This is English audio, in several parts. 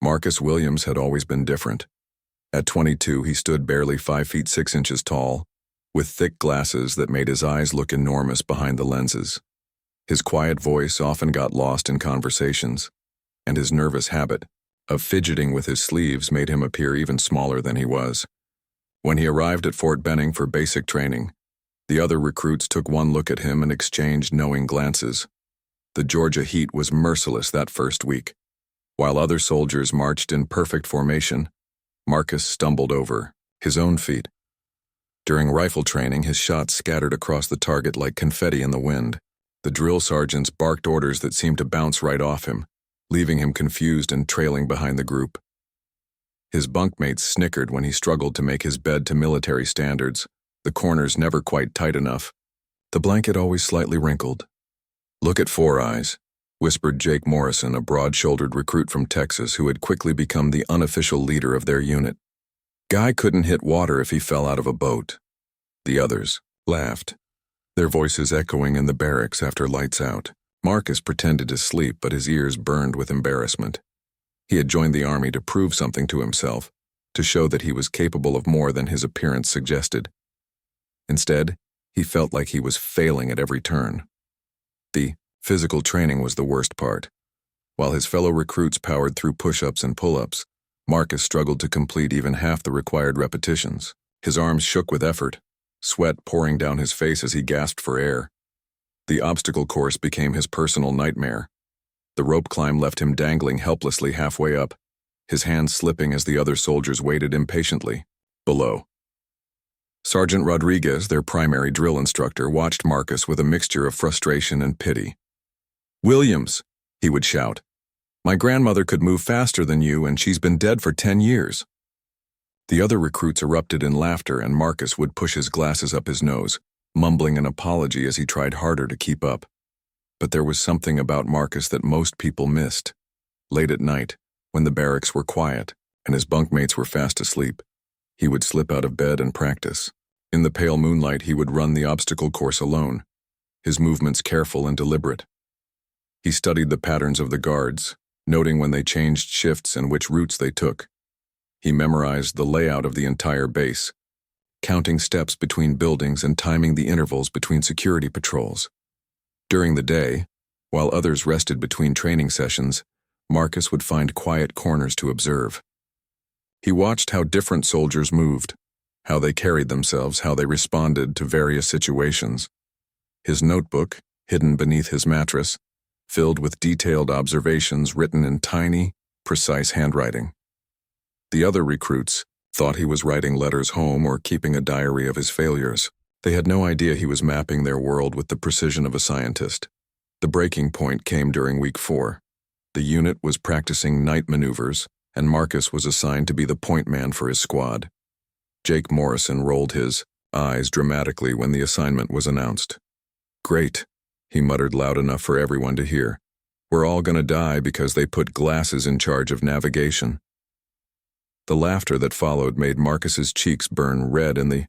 Marcus Williams had always been different. At 22, he stood barely 5 feet 6 inches tall, with thick glasses that made his eyes look enormous behind the lenses. His quiet voice often got lost in conversations, and his nervous habit of fidgeting with his sleeves made him appear even smaller than he was. When he arrived at Fort Benning for basic training, the other recruits took one look at him and exchanged knowing glances. The Georgia heat was merciless that first week. While other soldiers marched in perfect formation, Marcus stumbled over his own feet. During rifle training, his shots scattered across the target like confetti in the wind. The drill sergeants barked orders that seemed to bounce right off him, leaving him confused and trailing behind the group. His bunkmates snickered when he struggled to make his bed to military standards, the corners never quite tight enough, the blanket always slightly wrinkled. "Look at Four Eyes," whispered Jake Morrison, a broad-shouldered recruit from Texas who had quickly become the unofficial leader of their unit. "Guy couldn't hit water if he fell out of a boat." The others laughed, their voices echoing in the barracks after lights out. Marcus pretended to sleep, but his ears burned with embarrassment. He had joined the army to prove something to himself, to show that he was capable of more than his appearance suggested. Instead, he felt like he was failing at every turn. The physical training was the worst part. While his fellow recruits powered through push-ups and pull-ups, Marcus struggled to complete even half the required repetitions. His arms shook with effort, sweat pouring down his face as he gasped for air. The obstacle course became his personal nightmare. The rope climb left him dangling helplessly halfway up, his hands slipping as the other soldiers waited impatiently below. Sergeant Rodriguez, their primary drill instructor, watched Marcus with a mixture of frustration and pity. "Williams," he would shout, "my grandmother could move faster than you, and she's been dead for 10 years. The other recruits erupted in laughter, and Marcus would push his glasses up his nose, mumbling an apology as he tried harder to keep up. But there was something about Marcus that most people missed. Late at night, when the barracks were quiet and his bunkmates were fast asleep, he would slip out of bed and practice. In the pale moonlight, he would run the obstacle course alone, his movements careful and deliberate. He studied the patterns of the guards, noting when they changed shifts and which routes they took. He memorized the layout of the entire base, counting steps between buildings and timing the intervals between security patrols. During the day, while others rested between training sessions, Marcus would find quiet corners to observe. He watched how different soldiers moved, how they carried themselves, how they responded to various situations. His notebook, hidden beneath his mattress, filled with detailed observations written in tiny, precise handwriting. The other recruits thought he was writing letters home or keeping a diary of his failures. They had no idea he was mapping their world with the precision of a scientist. The breaking point came during week 4. The unit was practicing night maneuvers, and Marcus was assigned to be the point man for his squad. Jake Morrison rolled his eyes dramatically when the assignment was announced. "Great," he muttered loud enough for everyone to hear. "We're all gonna die because they put glasses in charge of navigation." The laughter that followed made Marcus's cheeks burn red in the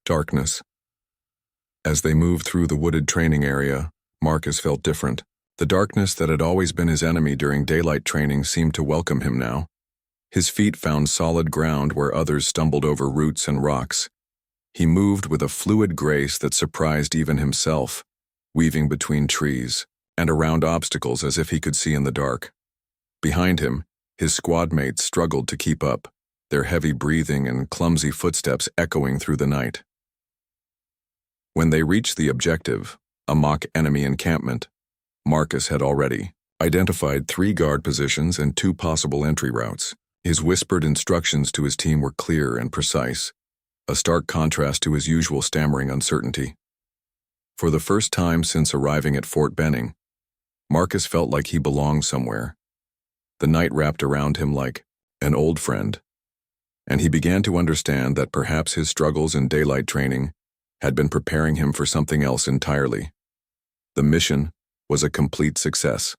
darkness. As they moved through the wooded training area, Marcus felt different. The darkness that had always been his enemy during daylight training seemed to welcome him now. His feet found solid ground where others stumbled over roots and rocks. He moved with a fluid grace that surprised even himself, weaving between trees and around obstacles as if he could see in the dark. Behind him, his squad mates struggled to keep up, their heavy breathing and clumsy footsteps echoing through the night. When they reached the objective, a mock enemy encampment, Marcus had already identified 3 guard positions and 2 possible entry routes. His whispered instructions to his team were clear and precise, a stark contrast to his usual stammering uncertainty. For the first time since arriving at Fort Benning, Marcus felt like he belonged somewhere. The night wrapped around him like an old friend, and he began to understand that perhaps his struggles in daylight training had been preparing him for something else entirely. The mission was a complete success,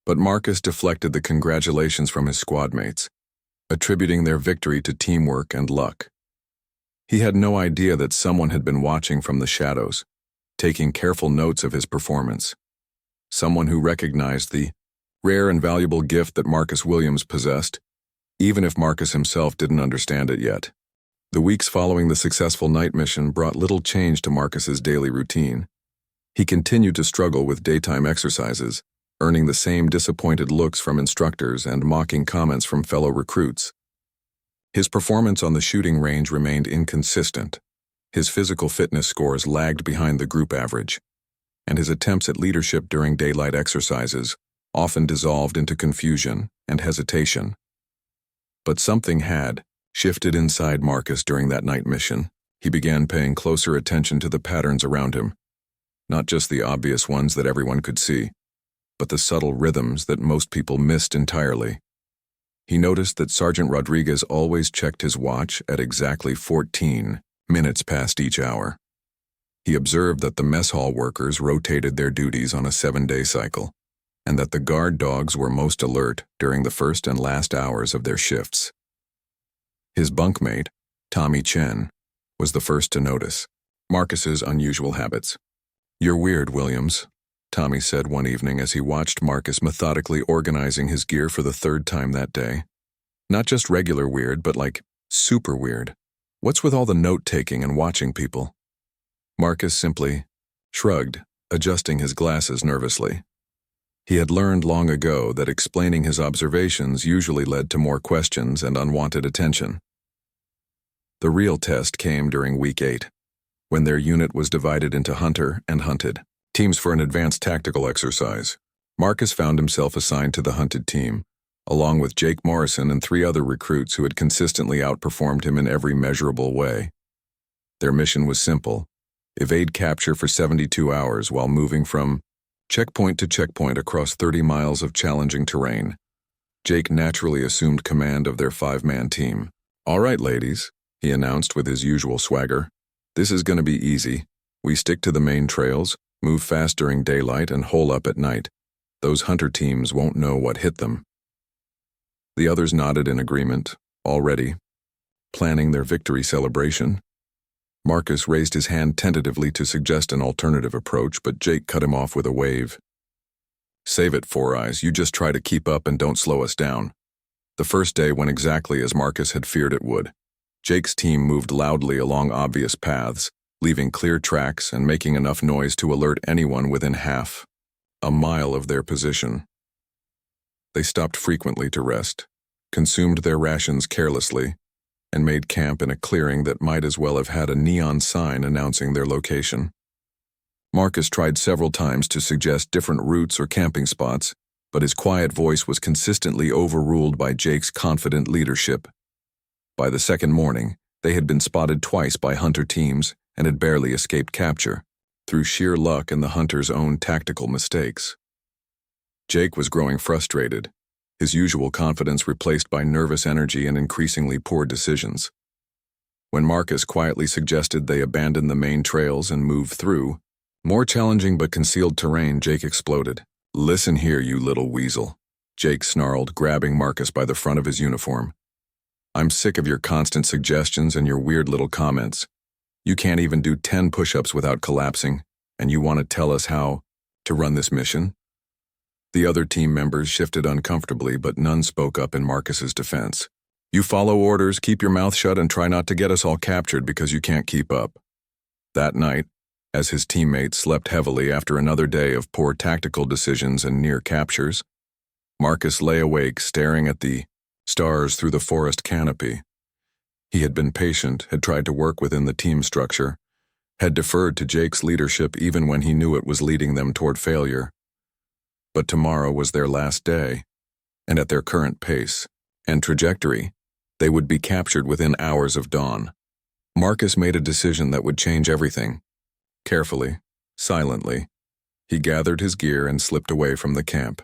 but Marcus deflected the congratulations from his squad mates, attributing their victory to teamwork and luck. He had no idea that someone had been watching from the shadows, taking careful notes of his performance. Someone who recognized the rare and valuable gift that Marcus Williams possessed, even if Marcus himself didn't understand it yet. The weeks following the successful night mission brought little change to Marcus's daily routine. He continued to struggle with daytime exercises, earning the same disappointed looks from instructors and mocking comments from fellow recruits. His performance on the shooting range remained inconsistent. His physical fitness scores lagged behind the group average, and his attempts at leadership during daylight exercises often dissolved into confusion and hesitation. But something had shifted inside Marcus during that night mission. He began paying closer attention to the patterns around him, not just the obvious ones that everyone could see, but the subtle rhythms that most people missed entirely. He noticed that Sergeant Rodriguez always checked his watch at exactly 14 minutes past each hour. He observed that the mess hall workers rotated their duties on a 7-day cycle, and that the guard dogs were most alert during the first and last hours of their shifts. His bunkmate, Tommy Chen, was the first to notice Marcus's unusual habits. "You're weird, Williams," Tommy said one evening as he watched Marcus methodically organizing his gear for the 3rd time that day. "Not just regular weird, but like super weird. What's with all the note-taking and watching people?" Marcus simply shrugged, adjusting his glasses nervously. He had learned long ago that explaining his observations usually led to more questions and unwanted attention. The real test came during week 8, when their unit was divided into hunter and hunted teams for an advanced tactical exercise. Marcus found himself assigned to the hunted team, along with Jake Morrison and 3 other recruits who had consistently outperformed him in every measurable way. Their mission was simple: evade capture for 72 hours while moving from checkpoint to checkpoint across 30 miles of challenging terrain. Jake naturally assumed command of their 5-man team. "All right, ladies," he announced with his usual swagger. "This is going to be easy. We stick to the main trails, move fast during daylight, and hole up at night. Those hunter teams won't know what hit them." The others nodded in agreement, already planning their victory celebration. Marcus raised his hand tentatively to suggest an alternative approach, but Jake cut him off with a wave. "Save it, Four Eyes. You just try to keep up and don't slow us down." The first day went exactly as Marcus had feared it would. Jake's team moved loudly along obvious paths, leaving clear tracks and making enough noise to alert anyone within half a mile of their position. They stopped frequently to rest, consumed their rations carelessly, and made camp in a clearing that might as well have had a neon sign announcing their location. Marcus tried several times to suggest different routes or camping spots, but his quiet voice was consistently overruled by Jake's confident leadership. By the second morning, they had been spotted twice by hunter teams and had barely escaped capture, through sheer luck and the hunter's own tactical mistakes. Jake was growing frustrated, his usual confidence replaced by nervous energy and increasingly poor decisions. When Marcus quietly suggested they abandon the main trails and move through more challenging but concealed terrain, Jake exploded. "Listen here, you little weasel," Jake snarled, grabbing Marcus by the front of his uniform. "I'm sick of your constant suggestions and your weird little comments. You can't even do 10 push-ups without collapsing, and you want to tell us how to run this mission?" The other team members shifted uncomfortably, but none spoke up in Marcus's defense. "You follow orders, keep your mouth shut, and try not to get us all captured because you can't keep up." That night, as his teammates slept heavily after another day of poor tactical decisions and near captures, Marcus lay awake staring at the stars through the forest canopy. He had been patient, had tried to work within the team structure, had deferred to Jake's leadership even when he knew it was leading them toward failure. But tomorrow was their last day, and at their current pace and trajectory, they would be captured within hours of dawn. Marcus made a decision that would change everything. Carefully, silently, he gathered his gear and slipped away from the camp.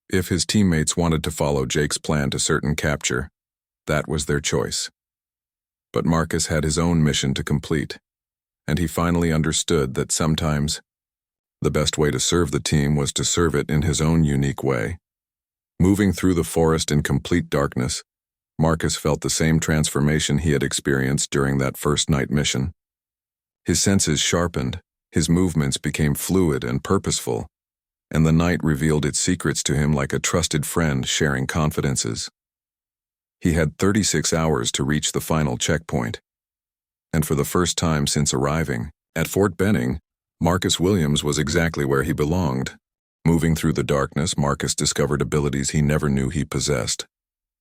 If his teammates wanted to follow Jake's plan to certain capture, that was their choice. But Marcus had his own mission to complete, and he finally understood that sometimes the best way to serve the team was to serve it in his own unique way. Moving through the forest in complete darkness, Marcus felt the same transformation he had experienced during that first night mission. His senses sharpened, his movements became fluid and purposeful, and the night revealed its secrets to him like a trusted friend sharing confidences. He had 36 hours to reach the final checkpoint. And for the first time since arriving at Fort Benning, Marcus Williams was exactly where he belonged. Moving through the darkness, Marcus discovered abilities he never knew he possessed.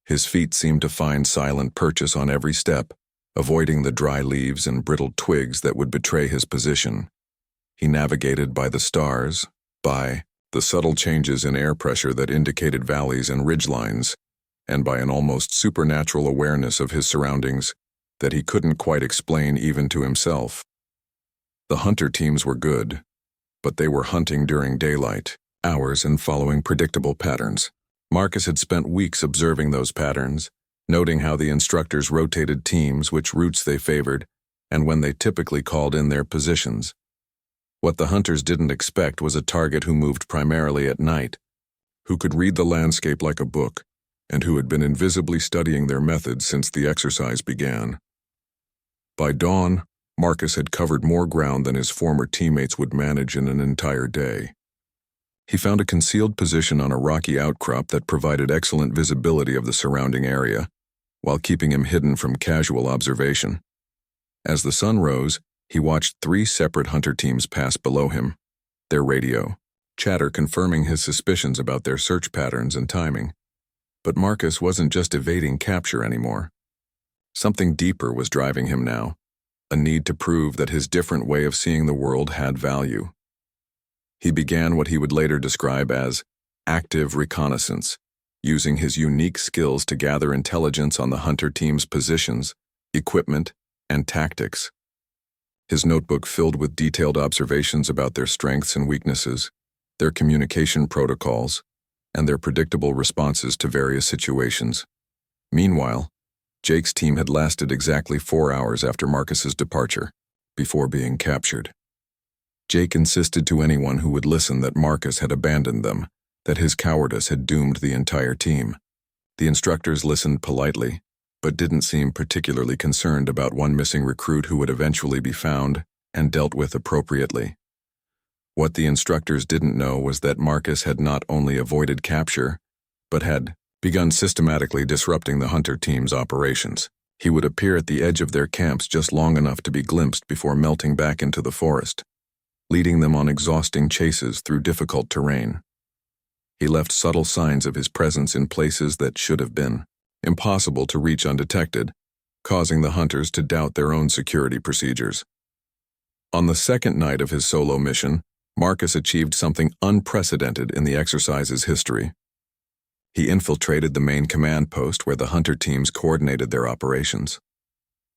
His feet seemed to find silent purchase on every step, avoiding the dry leaves and brittle twigs that would betray his position. He navigated by the stars, by the subtle changes in air pressure that indicated valleys and ridgelines, and by an almost supernatural awareness of his surroundings that he couldn't quite explain even to himself. The hunter teams were good, but they were hunting during daylight hours and following predictable patterns. Marcus had spent weeks observing those patterns, noting how the instructors rotated teams, which routes they favored, and when they typically called in their positions. What the hunters didn't expect was a target who moved primarily at night, who could read the landscape like a book, and who had been invisibly studying their methods since the exercise began. By dawn, Marcus had covered more ground than his former teammates would manage in an entire day. He found a concealed position on a rocky outcrop that provided excellent visibility of the surrounding area, while keeping him hidden from casual observation. As the sun rose, he watched 3 separate hunter teams pass below him, their radio chatter confirming his suspicions about their search patterns and timing. But Marcus wasn't just evading capture anymore. Something deeper was driving him now, a need to prove that his different way of seeing the world had value. He began what he would later describe as active reconnaissance, using his unique skills to gather intelligence on the hunter team's positions, equipment, and tactics. His notebook filled with detailed observations about their strengths and weaknesses, their communication protocols, and their predictable responses to various situations. Meanwhile, Jake's team had lasted exactly 4 hours after Marcus's departure, before being captured. Jake insisted to anyone who would listen that Marcus had abandoned them, that his cowardice had doomed the entire team. The instructors listened politely, but didn't seem particularly concerned about one missing recruit who would eventually be found and dealt with appropriately. What the instructors didn't know was that Marcus had not only avoided capture, but had begun systematically disrupting the hunter team's operations. He would appear at the edge of their camps just long enough to be glimpsed before melting back into the forest, leading them on exhausting chases through difficult terrain. He left subtle signs of his presence in places that should have been impossible to reach undetected, causing the hunters to doubt their own security procedures. On the second night of his solo mission, Marcus achieved something unprecedented in the exercise's history. He infiltrated the main command post where the hunter teams coordinated their operations.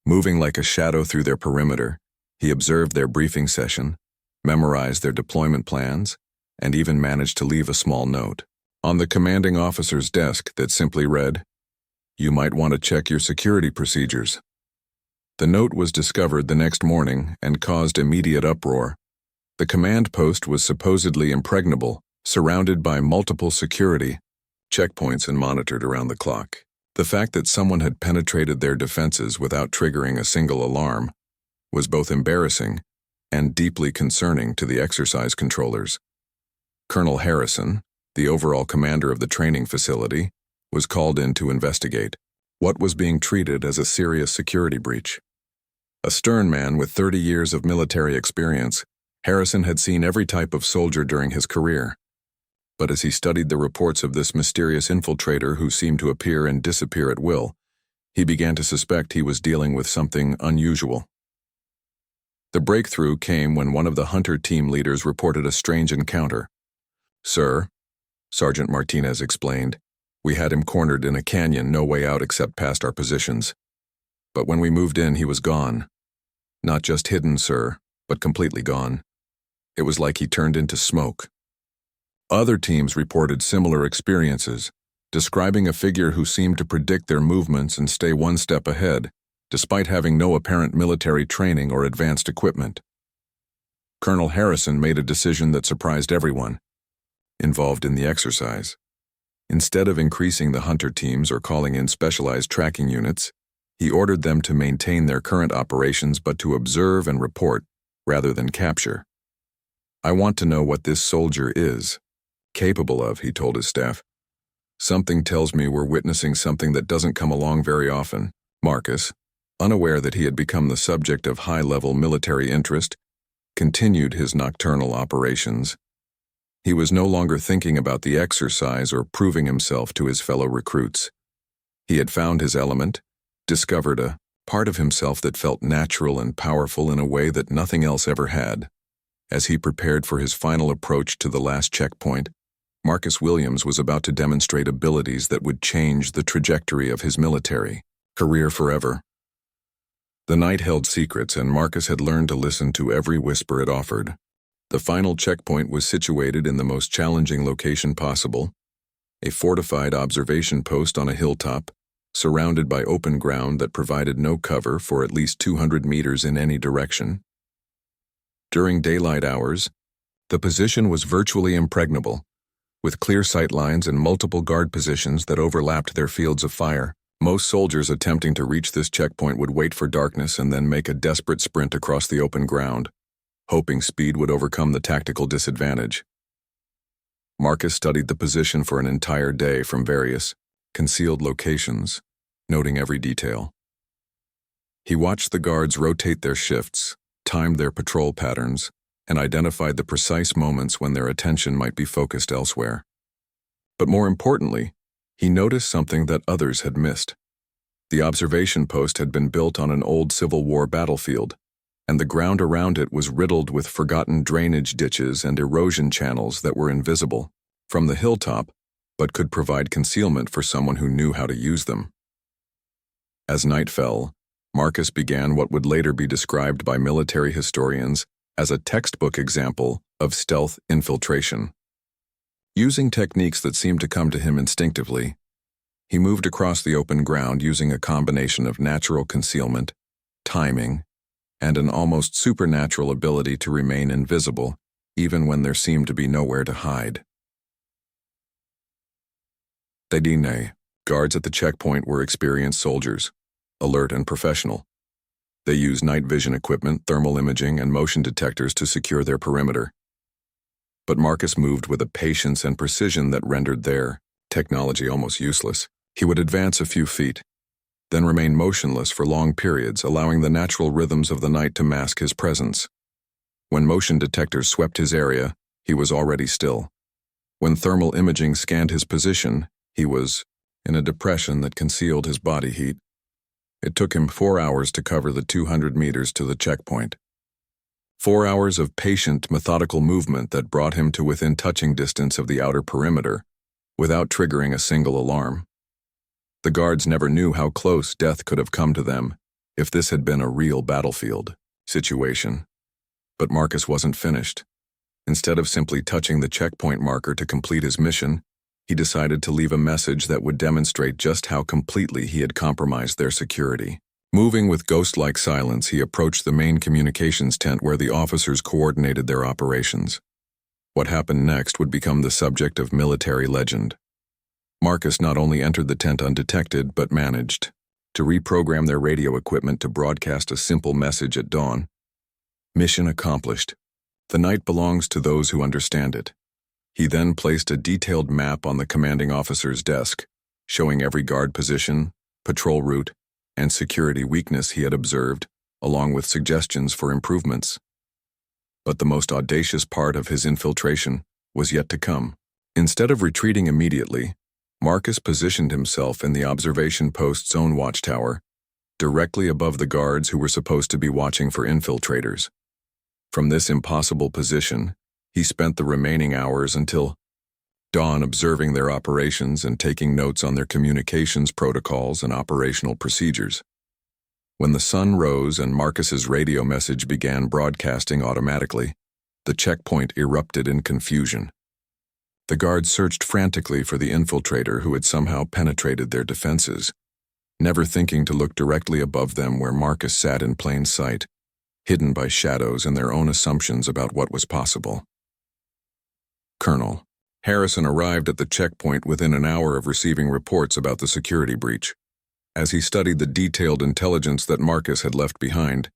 Moving like a shadow through their perimeter, he observed their briefing session, memorized their deployment plans, and even managed to leave a small note on the commanding officer's desk that simply read, "You might want to check your security procedures." The note was discovered the next morning and caused immediate uproar. The command post was supposedly impregnable, surrounded by multiple security checkpoints and monitored around the clock. The fact that someone had penetrated their defenses without triggering a single alarm was both embarrassing and deeply concerning to the exercise controllers. Colonel Harrison, the overall commander of the training facility, was called in to investigate what was being treated as a serious security breach. A stern man with 30 years of military experience, Harrison had seen every type of soldier during his career. But as he studied the reports of this mysterious infiltrator who seemed to appear and disappear at will, he began to suspect he was dealing with something unusual. The breakthrough came when one of the hunter team leaders reported a strange encounter. "Sir," Sergeant Martinez explained, "we had him cornered in a canyon, no way out except past our positions. But when we moved in, he was gone. Not just hidden, sir, but completely gone. It was like he turned into smoke." Other teams reported similar experiences, describing a figure who seemed to predict their movements and stay one step ahead, despite having no apparent military training or advanced equipment. Colonel Harrison made a decision that surprised everyone involved in the exercise. Instead of increasing the hunter teams or calling in specialized tracking units, he ordered them to maintain their current operations but to observe and report rather than capture. "I want to know what this soldier is," capable of, he told his staff. Something tells me we're witnessing something that doesn't come along very often. Marcus, unaware that he had become the subject of high-level military interest, continued his nocturnal operations. He was no longer thinking about the exercise or proving himself to his fellow recruits. He had found his element, discovered a part of himself that felt natural and powerful in a way that nothing else ever had. As he prepared for his final approach to the last checkpoint, Marcus Williams was about to demonstrate abilities that would change the trajectory of his military career forever. The night held secrets, and Marcus had learned to listen to every whisper it offered. The final checkpoint was situated in the most challenging location possible, a fortified observation post on a hilltop, surrounded by open ground that provided no cover for at least 200 meters in any direction. During daylight hours, the position was virtually impregnable, with clear sight lines and multiple guard positions that overlapped their fields of fire. Most soldiers attempting to reach this checkpoint would wait for darkness and then make a desperate sprint across the open ground, hoping speed would overcome the tactical disadvantage. Marcus studied the position for an entire day from various concealed locations, noting every detail. He watched the guards rotate their shifts, timed their patrol patterns, and identified the precise moments when their attention might be focused elsewhere. But more importantly, he noticed something that others had missed. The observation post had been built on an old Civil War battlefield, and the ground around it was riddled with forgotten drainage ditches and erosion channels that were invisible from the hilltop, but could provide concealment for someone who knew how to use them. As night fell, Marcus began what would later be described by military historians as a textbook example of stealth infiltration. Using techniques that seemed to come to him instinctively, he moved across the open ground using a combination of natural concealment, timing, and an almost supernatural ability to remain invisible even when there seemed to be nowhere to hide. Guards at the checkpoint were experienced soldiers, alert and professional. They used night vision equipment, thermal imaging, and motion detectors to secure their perimeter. But Marcus moved with a patience and precision that rendered their technology almost useless. He would advance a few feet, then remain motionless for long periods, allowing the natural rhythms of the night to mask his presence. When motion detectors swept his area, he was already still. When thermal imaging scanned his position, he was in a depression that concealed his body heat. It took him 4 hours to cover the 200 meters to the checkpoint. 4 hours of patient, methodical movement that brought him to within touching distance of the outer perimeter, without triggering a single alarm. The guards never knew how close death could have come to them if this had been a real battlefield situation. But Marcus wasn't finished. Instead of simply touching the checkpoint marker to complete his mission, he decided to leave a message that would demonstrate just how completely he had compromised their security. Moving with ghost-like silence, he approached the main communications tent where the officers coordinated their operations. What happened next would become the subject of military legend. Marcus not only entered the tent undetected, but managed to reprogram their radio equipment to broadcast a simple message at dawn. Mission accomplished. The night belongs to those who understand it. He then placed a detailed map on the commanding officer's desk, showing every guard position, patrol route, and security weakness he had observed, along with suggestions for improvements. But the most audacious part of his infiltration was yet to come. Instead of retreating immediately, Marcus positioned himself in the observation post's own watchtower, directly above the guards who were supposed to be watching for infiltrators. From this impossible position, he spent the remaining hours until dawn observing their operations and taking notes on their communications protocols and operational procedures. When the sun rose and Marcus's radio message began broadcasting automatically, the checkpoint erupted in confusion. The guards searched frantically for the infiltrator who had somehow penetrated their defenses, never thinking to look directly above them where Marcus sat in plain sight, hidden by shadows and their own assumptions about what was possible. Colonel Harrison arrived at the checkpoint within an hour of receiving reports about the security breach. As he studied the detailed intelligence that Marcus had left behind,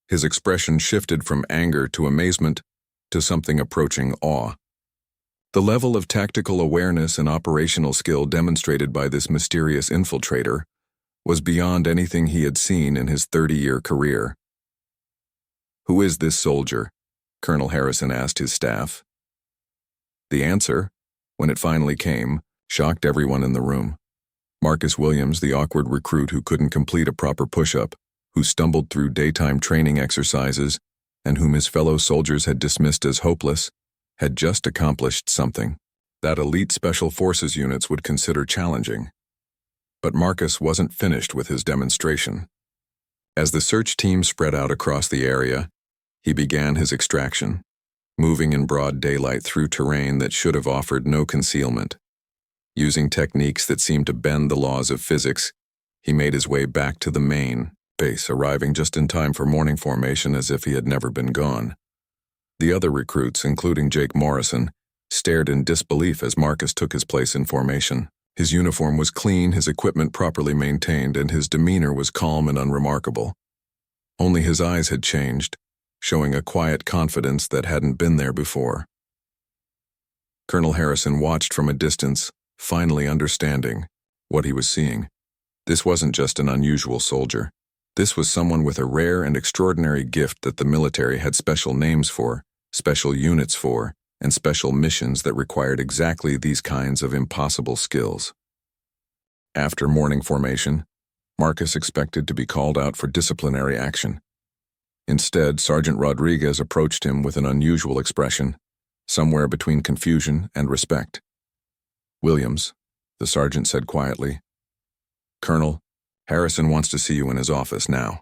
his expression shifted from anger to amazement to something approaching awe. The level of tactical awareness and operational skill demonstrated by this mysterious infiltrator was beyond anything he had seen in his 30-year career. "Who is this soldier?" Colonel Harrison asked his staff. The answer, when it finally came, shocked everyone in the room. Marcus Williams, the awkward recruit who couldn't complete a proper push-up, who stumbled through daytime training exercises, and whom his fellow soldiers had dismissed as hopeless, had just accomplished something that elite special forces units would consider challenging. But Marcus wasn't finished with his demonstration. As the search team spread out across the area, he began his extraction, moving in broad daylight through terrain that should have offered no concealment. Using techniques that seemed to bend the laws of physics, he made his way back to the main base, arriving just in time for morning formation as if he had never been gone. The other recruits, including Jake Morrison, stared in disbelief as Marcus took his place in formation. His uniform was clean, his equipment properly maintained, and his demeanor was calm and unremarkable. Only his eyes had changed, showing a quiet confidence that hadn't been there before. Colonel Harrison watched from a distance, finally understanding what he was seeing. This wasn't just an unusual soldier. This was someone with a rare and extraordinary gift that the military had special names for, special units for, and special missions that required exactly these kinds of impossible skills. After morning formation, Marcus expected to be called out for disciplinary action. Instead, Sergeant Rodriguez approached him with an unusual expression, somewhere between confusion and respect. "Williams," the sergeant said quietly. "Colonel, Harrison wants to see you in his office now."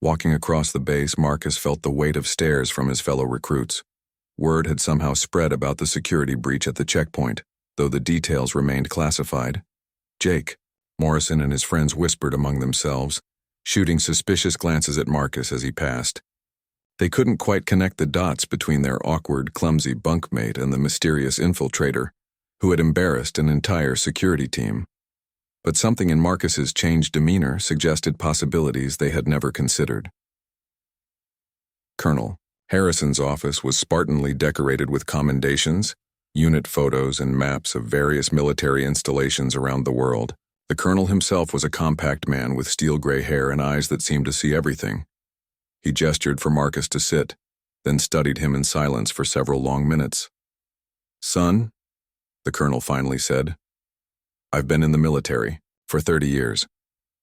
Walking across the base, Marcus felt the weight of stares from his fellow recruits. Word had somehow spread about the security breach at the checkpoint, though the details remained classified. "Jake," Morrison and his friends whispered among themselves, shooting suspicious glances at Marcus as he passed. They couldn't quite connect the dots between their awkward, clumsy bunkmate and the mysterious infiltrator, who had embarrassed an entire security team. But something in Marcus's changed demeanor suggested possibilities they had never considered. Colonel Harrison's office was spartanly decorated with commendations, unit photos, and maps of various military installations around the world. The colonel himself was a compact man with steel-gray hair and eyes that seemed to see everything. He gestured for Marcus to sit, then studied him in silence for several long minutes. "Son," the colonel finally said, "I've been in the military for 30 years.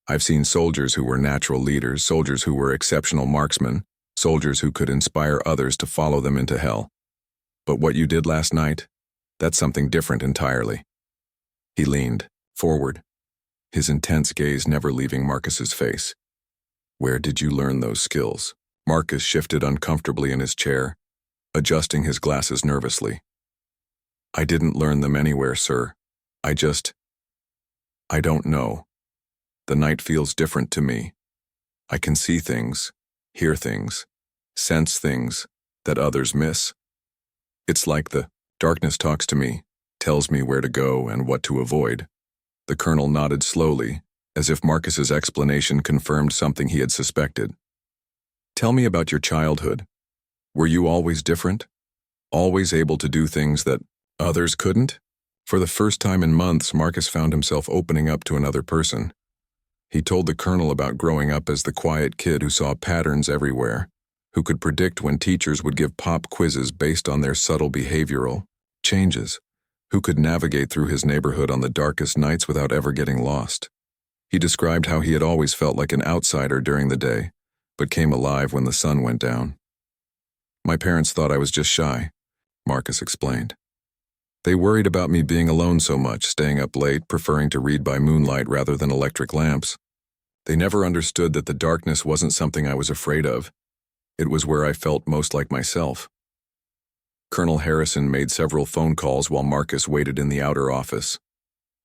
I've seen soldiers who were natural leaders, soldiers who were exceptional marksmen, soldiers who could inspire others to follow them into hell. But what you did last night, that's something different entirely." He leaned forward, his intense gaze never leaving Marcus's face. "Where did you learn those skills?" Marcus shifted uncomfortably in his chair, adjusting his glasses nervously. "I didn't learn them anywhere, sir. I don't know. The night feels different to me. I can see things, hear things, sense things that others miss. It's like the darkness talks to me, tells me where to go and what to avoid." The colonel nodded slowly, as if Marcus's explanation confirmed something he had suspected. "Tell me about your childhood. Were you always different? Always able to do things that others couldn't?" For the first time in months, Marcus found himself opening up to another person. He told the colonel about growing up as the quiet kid who saw patterns everywhere, who could predict when teachers would give pop quizzes based on their subtle behavioral changes, who could navigate through his neighborhood on the darkest nights without ever getting lost. He described how he had always felt like an outsider during the day, but came alive when the sun went down. "My parents thought I was just shy," Marcus explained. "They worried about me being alone so much, staying up late, preferring to read by moonlight rather than electric lamps. They never understood that the darkness wasn't something I was afraid of. It was where I felt most like myself." Colonel Harrison made several phone calls while Marcus waited in the outer office.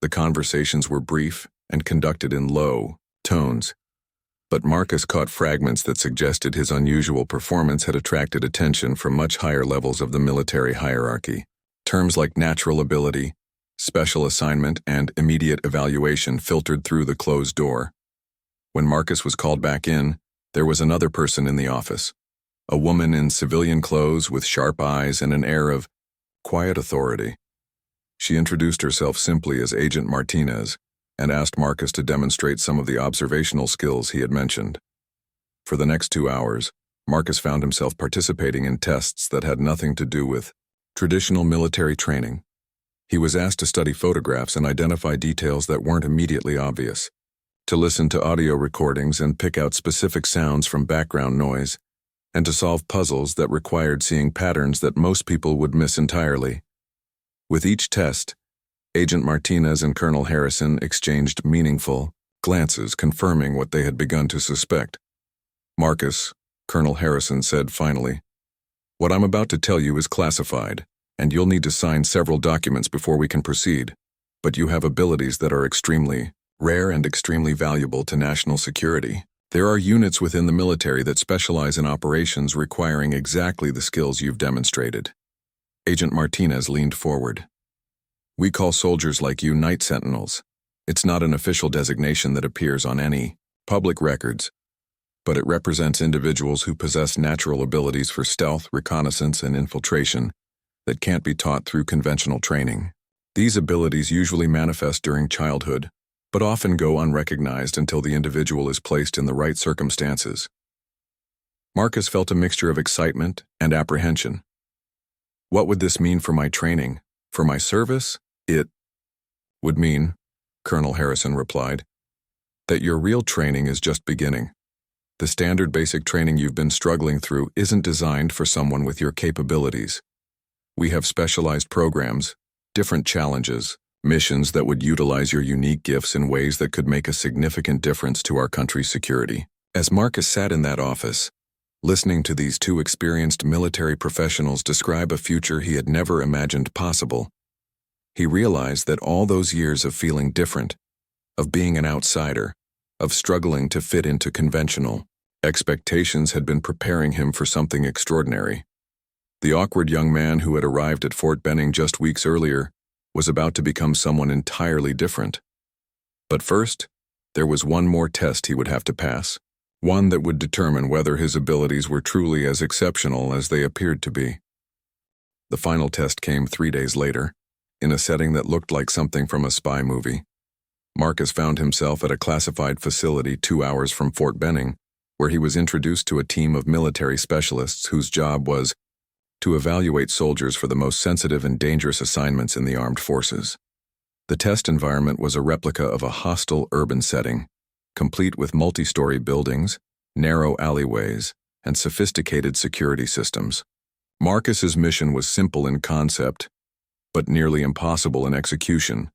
The conversations were brief and conducted in low tones, but Marcus caught fragments that suggested his unusual performance had attracted attention from much higher levels of the military hierarchy. Terms like natural ability, special assignment, and immediate evaluation filtered through the closed door. When Marcus was called back in, there was another person in the office, a woman in civilian clothes with sharp eyes and an air of quiet authority. She introduced herself simply as Agent Martinez and asked Marcus to demonstrate some of the observational skills he had mentioned. For the next 2 hours, Marcus found himself participating in tests that had nothing to do with traditional military training. He was asked to study photographs and identify details that weren't immediately obvious, to listen to audio recordings and pick out specific sounds from background noise, and to solve puzzles that required seeing patterns that most people would miss entirely. With each test, Agent Martinez and Colonel Harrison exchanged meaningful glances confirming what they had begun to suspect. "Marcus," Colonel Harrison said finally, "what I'm about to tell you is classified, and you'll need to sign several documents before we can proceed. But you have abilities that are extremely rare and extremely valuable to national security. There are units within the military that specialize in operations requiring exactly the skills you've demonstrated." Agent Martinez leaned forward. "We call soldiers like you night sentinels. It's not an official designation that appears on any public records, but it represents individuals who possess natural abilities for stealth, reconnaissance, and infiltration that can't be taught through conventional training. These abilities usually manifest during childhood, but often go unrecognized until the individual is placed in the right circumstances." Marcus felt a mixture of excitement and apprehension. "What would this mean for my training? For my service?" "It would mean," Colonel Harrison replied, "that your real training is just beginning. The standard basic training you've been struggling through isn't designed for someone with your capabilities. We have specialized programs, different challenges, missions that would utilize your unique gifts in ways that could make a significant difference to our country's security." As Marcus sat in that office, listening to these two experienced military professionals describe a future he had never imagined possible, he realized that all those years of feeling different, of being an outsider, of struggling to fit into conventional expectations had been preparing him for something extraordinary. The awkward young man who had arrived at Fort Benning just weeks earlier was about to become someone entirely different. But first, there was one more test he would have to pass, one that would determine whether his abilities were truly as exceptional as they appeared to be. The final test came 3 days later, in a setting that looked like something from a spy movie. Marcus found himself at a classified facility 2 hours from Fort Benning, where he was introduced to a team of military specialists whose job was to evaluate soldiers for the most sensitive and dangerous assignments in the armed forces. The test environment was a replica of a hostile urban setting, complete with multi-story buildings, narrow alleyways, and sophisticated security systems. Marcus's mission was simple in concept, but nearly impossible in execution.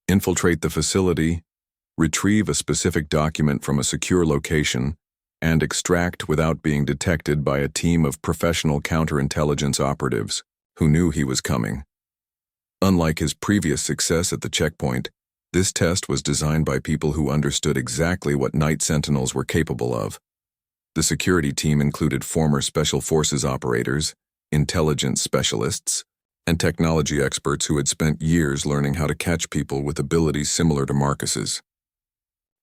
Infiltrate the facility, retrieve a specific document from a secure location, and extract without being detected by a team of professional counterintelligence operatives who knew he was coming. Unlike his previous success at the checkpoint, this test was designed by people who understood exactly what night sentinels were capable of. The security team included former Special Forces operators, intelligence specialists, and technology experts who had spent years learning how to catch people with abilities similar to Marcus's.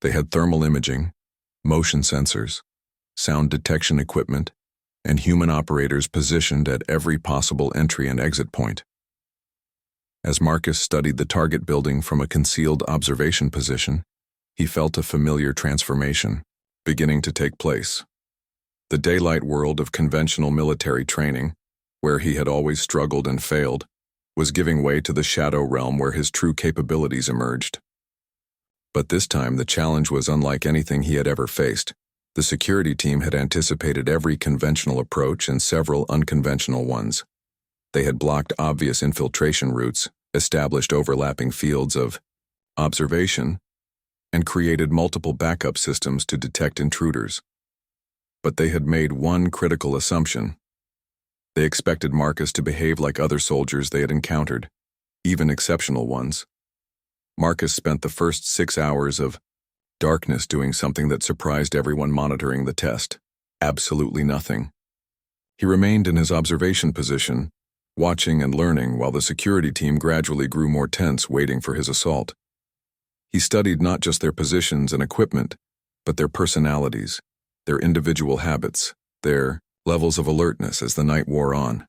They had thermal imaging, motion sensors, sound detection equipment, and human operators positioned at every possible entry and exit point. As Marcus studied the target building from a concealed observation position, he felt a familiar transformation beginning to take place. The daylight world of conventional military training, where he had always struggled and failed, was giving way to the shadow realm where his true capabilities emerged. But this time the challenge was unlike anything he had ever faced. The security team had anticipated every conventional approach and several unconventional ones. They had blocked obvious infiltration routes, established overlapping fields of observation, and created multiple backup systems to detect intruders. But they had made one critical assumption. They expected Marcus to behave like other soldiers they had encountered, even exceptional ones. Marcus spent the first 6 hours of darkness doing something that surprised everyone monitoring the test: absolutely nothing. He remained in his observation position, watching and learning while the security team gradually grew more tense, waiting for his assault. He studied not just their positions and equipment, but their personalities, their individual habits, their levels of alertness as the night wore on.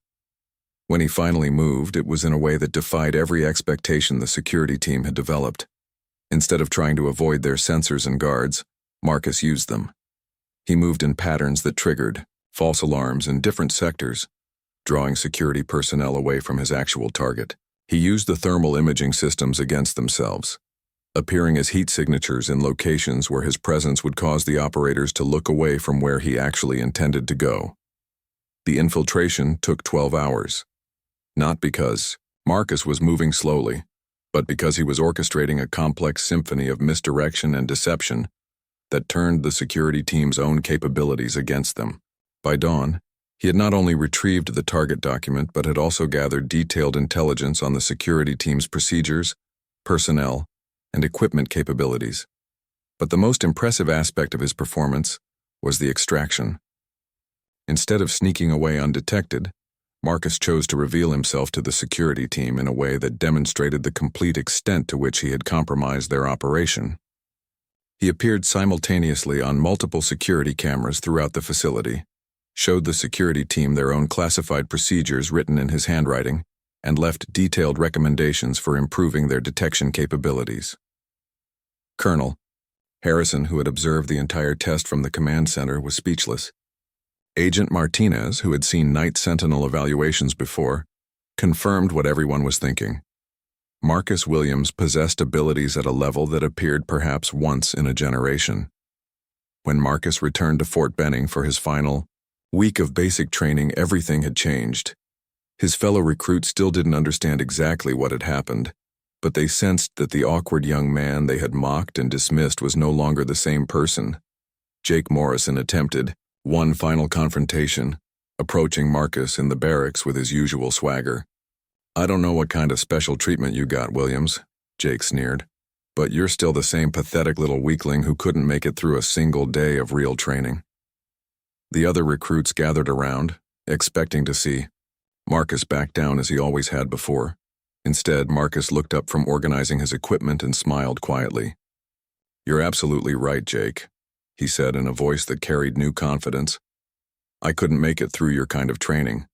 When he finally moved, it was in a way that defied every expectation the security team had developed. Instead of trying to avoid their sensors and guards, Marcus used them. He moved in patterns that triggered false alarms in different sectors, drawing security personnel away from his actual target. He used the thermal imaging systems against themselves, appearing as heat signatures in locations where his presence would cause the operators to look away from where he actually intended to go. The infiltration took 12 hours. Not because Marcus was moving slowly, but because he was orchestrating a complex symphony of misdirection and deception that turned the security team's own capabilities against them. By dawn, he had not only retrieved the target document but had also gathered detailed intelligence on the security team's procedures, personnel, and equipment capabilities. But the most impressive aspect of his performance was the extraction. Instead of sneaking away undetected, Marcus chose to reveal himself to the security team in a way that demonstrated the complete extent to which he had compromised their operation. He appeared simultaneously on multiple security cameras throughout the facility, showed the security team their own classified procedures written in his handwriting, and left detailed recommendations for improving their detection capabilities. Colonel Harrison, who had observed the entire test from the command center, was speechless. Agent Martinez, who had seen night Sentinel evaluations before, confirmed what everyone was thinking. Marcus Williams possessed abilities at a level that appeared perhaps once in a generation. When Marcus returned to Fort Benning for his final week of basic training, everything had changed. His fellow recruits still didn't understand exactly what had happened, but they sensed that the awkward young man they had mocked and dismissed was no longer the same person. Jake Morrison attempted one final confrontation, approaching Marcus in the barracks with his usual swagger. "I don't know what kind of special treatment you got, Williams," Jake sneered, "but you're still the same pathetic little weakling who couldn't make it through a single day of real training." The other recruits gathered around, expecting to see Marcus back down as he always had before. Instead, Marcus looked up from organizing his equipment and smiled quietly. "You're absolutely right, Jake," he said in a voice that carried new confidence. "I couldn't make it through your kind of training.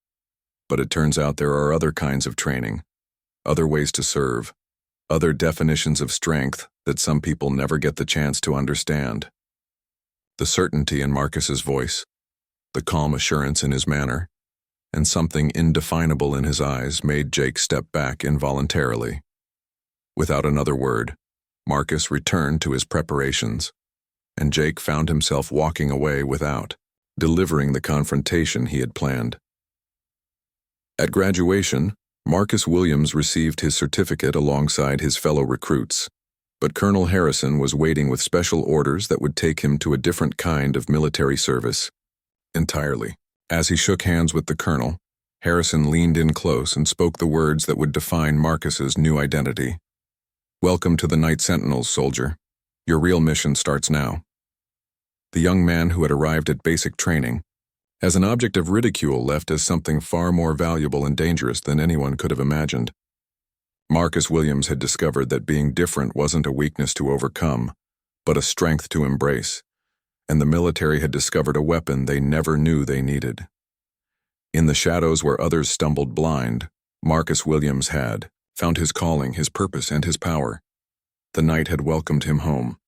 But it turns out there are other kinds of training, other ways to serve, other definitions of strength that some people never get the chance to understand." The certainty in Marcus's voice, the calm assurance in his manner, and something indefinable in his eyes made Jake step back involuntarily. Without another word, Marcus returned to his preparations, and Jake found himself walking away without delivering the confrontation he had planned. At graduation, Marcus Williams received his certificate alongside his fellow recruits, but Colonel Harrison was waiting with special orders that would take him to a different kind of military service entirely. As he shook hands with the colonel, Harrison leaned in close and spoke the words that would define Marcus's new identity. "Welcome to the Night Sentinels, soldier. Your real mission starts now." The young man who had arrived at basic training, as an object of ridicule, left as something far more valuable and dangerous than anyone could have imagined. Marcus Williams had discovered that being different wasn't a weakness to overcome, but a strength to embrace, and the military had discovered a weapon they never knew they needed. In the shadows where others stumbled blind, Marcus Williams had found his calling, his purpose, and his power. The night had welcomed him home.